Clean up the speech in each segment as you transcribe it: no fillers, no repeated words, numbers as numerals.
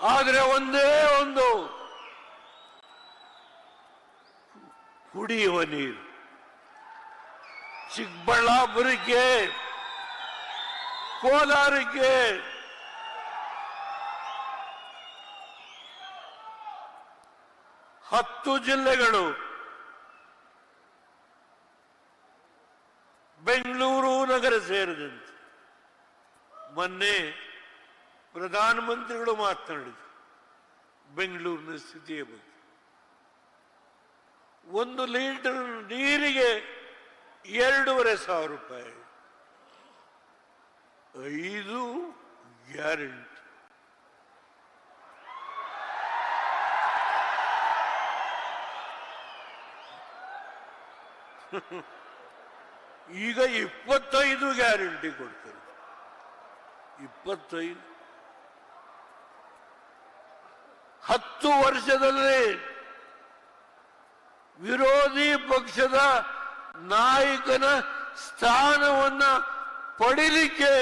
ಆದರೆ ಒಂದೇ ಒಂದು ಕುಡಿಯುವ ನೀರು ಚಿಕ್ಕಬಳ್ಳಾಪುರಕ್ಕೆ, ಕೋಲಾರಕ್ಕೆ, ಹತ್ತು ಜಿಲ್ಲೆಗಳು, ಬೆಂಗಳೂರು ನಗರ ಸೇರಿದಂತೆ ಮೊನ್ನೆ ಪ್ರಧಾನಮಂತ್ರಿಗಳು ಮಾತನಾಡಿದರು ಬೆಂಗಳೂರಿನ ಸ್ಥಿತಿಯ ಬಗ್ಗೆ. 1 ಲೀಟರ್ ನೀರಿಗೆ 2,500 ರೂಪಾಯಿ, 5 ಗ್ಯಾರಂಟಿ. ಈಗ 25 ಗ್ಯಾರಂಟಿ ಕೊಡ್ತಾರೆ. 25 10 ವರ್ಷದಲ್ಲಿ ವಿರೋಧಿ ಪಕ್ಷದ ನಾಯಕನ ಸ್ಥಾನವನ್ನ ಪಡಿಲಿಕ್ಕೆ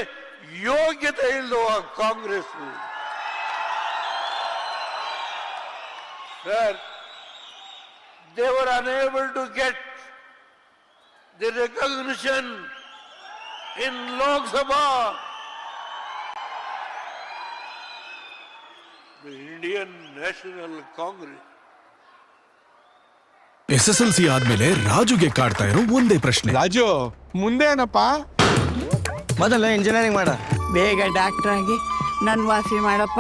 ಯೋಗ್ಯತೆ ಇಲ್ಲವ Congress. Sir, they were unable to get the recognition in Lok Sabha. The Indian National Congress. SSLC ಆದ್ಮೇಲೆ ರಾಜುಗೆ ಕಾಡ್ತಾ ಇರೋ ಒಂದೇ ಪ್ರಶ್ನೆ. ರಾಜು, ಮುಂದೆ ಏನಪ್ಪ? ಮೊದಲ ಇಂಜಿನಿಯರಿಂಗ್ ಮಾಡ, ಬೇಗ ಡಾಕ್ಟರ್ ಆಗಿ ನನ್ ವಾಸಿ ಮಾಡಪ್ಪ.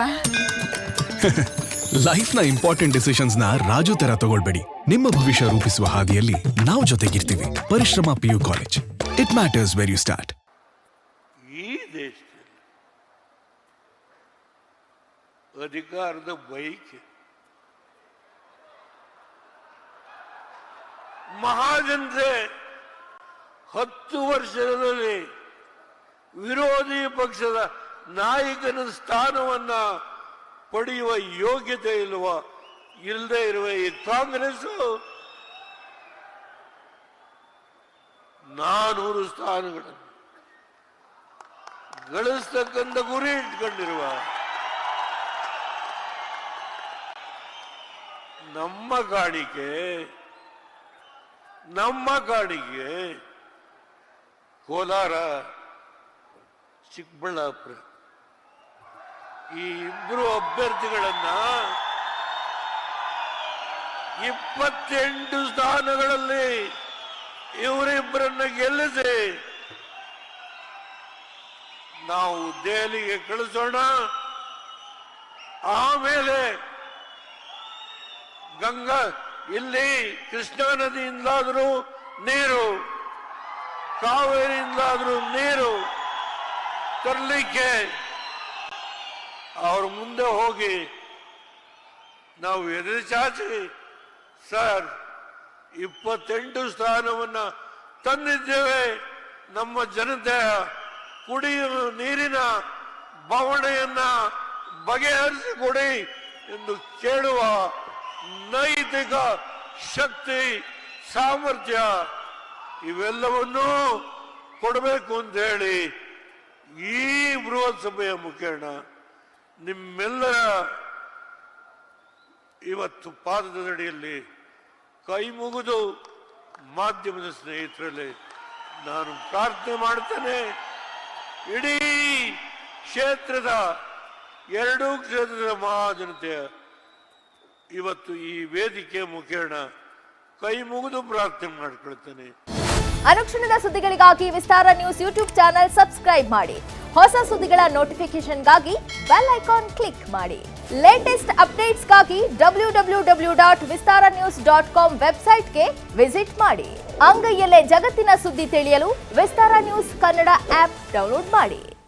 ಲೈಫ್ ನ ಇಂಪಾರ್ಟೆಂಟ್ ಡಿಸಿಷನ್ಸ್ ನ ರಾಜು ತರ ತಗೊಳ್ಬೇಡಿ. ನಿಮ್ಮ ಭವಿಷ್ಯ ರೂಪಿಸುವ ಹಾದಿಯಲ್ಲಿ ನಾವು ಜೊತೆಗಿರ್ತೀವಿ. ಪರಿಶ್ರಮ PU college. It matters where you start. ಈ ದೇಶದಲ್ಲಿ ಅಧಿಕಾರದ ಬೈಕ್ ಮಹಾಜನತೆ 10 ವರ್ಷದಲ್ಲಿ ವಿರೋಧಿ ಪಕ್ಷದ ನಾಯಕನ ಸ್ಥಾನವನ್ನ ಪಡೆಯುವ ಯೋಗ್ಯತೆ ಇಲ್ಲದೆ ಇರುವ ಈ ಕಾಂಗ್ರೆಸ್ 400 ಸ್ಥಾನಗಳನ್ನು ಗಳಿಸ್ತಕ್ಕಂಥ ಗುರಿ ಇಟ್ಕೊಂಡಿರುವ ನಮ್ಮ ಕಾಣಿಕೆ ಕೋಲಾರ, ಚಿಕ್ಕಬಳ್ಳಾಪುರ ಈ ಇಬ್ಬರು ಅಭ್ಯರ್ಥಿಗಳನ್ನ 28 ಸ್ಥಾನಗಳಲ್ಲಿ ಇವರಿಬ್ಬರನ್ನ ಗೆಲ್ಲಿಸಿ ನಾವು ದೆಹಲಿಗೆ ಕಳಿಸೋಣ. ಆಮೇಲೆ ಗಂಗಾ ಇಲ್ಲಿ ಕೃಷ್ಣಾ ನದಿಯಿಂದಾದರೂ ನೀರು, ಕಾವೇರಿಯಿಂದಾದರೂ ನೀರು ತರಲಿಕ್ಕೆ ಅವ್ರ ಮುಂದೆ ಹೋಗಿ ನಾವು ಎದುರು ಚಾಚಿ, ಸರ್ 28 ಸ್ಥಾನವನ್ನ ತಂದಿದ್ದೇವೆ, ನಮ್ಮ ಜನತೆಯ ಕುಡಿಯುವ ನೀರಿನ ಬವಣೆಯನ್ನ ಬಗೆಹರಿಸಿಕೊಡಿ ಎಂದು ಕೇಳುವ ನೈತಿಕ ಶಕ್ತಿ, ಸಾಮರ್ಥ್ಯ ಇವೆಲ್ಲವನ್ನೂ ಕೊಡಬೇಕು ಅಂತ ಹೇಳಿ ಈ ಬೃಹತ್ ಸಭೆಯ ಮುಖೇನ ನಿಮ್ಮೆಲ್ಲರ ಇವತ್ತು ಪಾದದಡಿಯಲ್ಲಿ ಕೈ ಮುಗಿದು ಮಾಧ್ಯಮದ ಸ್ನೇಹಿತರಲ್ಲಿ ನಾನು ಪ್ರಾರ್ಥನೆ ಮಾಡ್ತೇನೆ. ಇಡೀ ಕ್ಷೇತ್ರದ 2 ಕ್ಷೇತ್ರದ ಮಹಾಜನತೆಯ ಇವತ್ತು ಈ ವೇದಿಕೆ ಮುಖೇನ ಕೈ ಮುಗಿದು ಪ್ರಾರ್ಥನೆ ಮಾಡ್ಕೊಳ್ತೇನೆ. ಅನುಕ್ಷಣದ ಸುದ್ದಿಗಳಿಗಾಗಿ ವಿಸ್ತಾರ ನ್ಯೂಸ್ ಯೂಟ್ಯೂಬ್ ಚಾನೆಲ್ ಸಬ್ಸ್ಕ್ರೈಬ್ ಮಾಡಿ. ಹೊಸ ಸುದ್ದಿಗಳ ನೋಟಿಫಿಕೇಶನ್ಗಾಗಿ ಬೆಲ್ ಐಕಾನ್ ಕ್ಲಿಕ್ ಮಾಡಿ. ಲೇಟೆಸ್ಟ್ ಅಪ್ಡೇಟ್ಸ್ಗಾಗಿ www.vistaranews.com ವೆಬ್ಸೈಟ್ಗೆ ವಿಸಿಟ್ ಮಾಡಿ. ಅಂಗೈಯಲ್ಲೇ ಜಗತ್ತಿನ ಸುದ್ದಿ ತಿಳಿಯಲು ವಿಸ್ತಾರ ನ್ಯೂಸ್ ಕನ್ನಡ ಆಪ್ ಡೌನ್ಲೋಡ್ ಮಾಡಿ.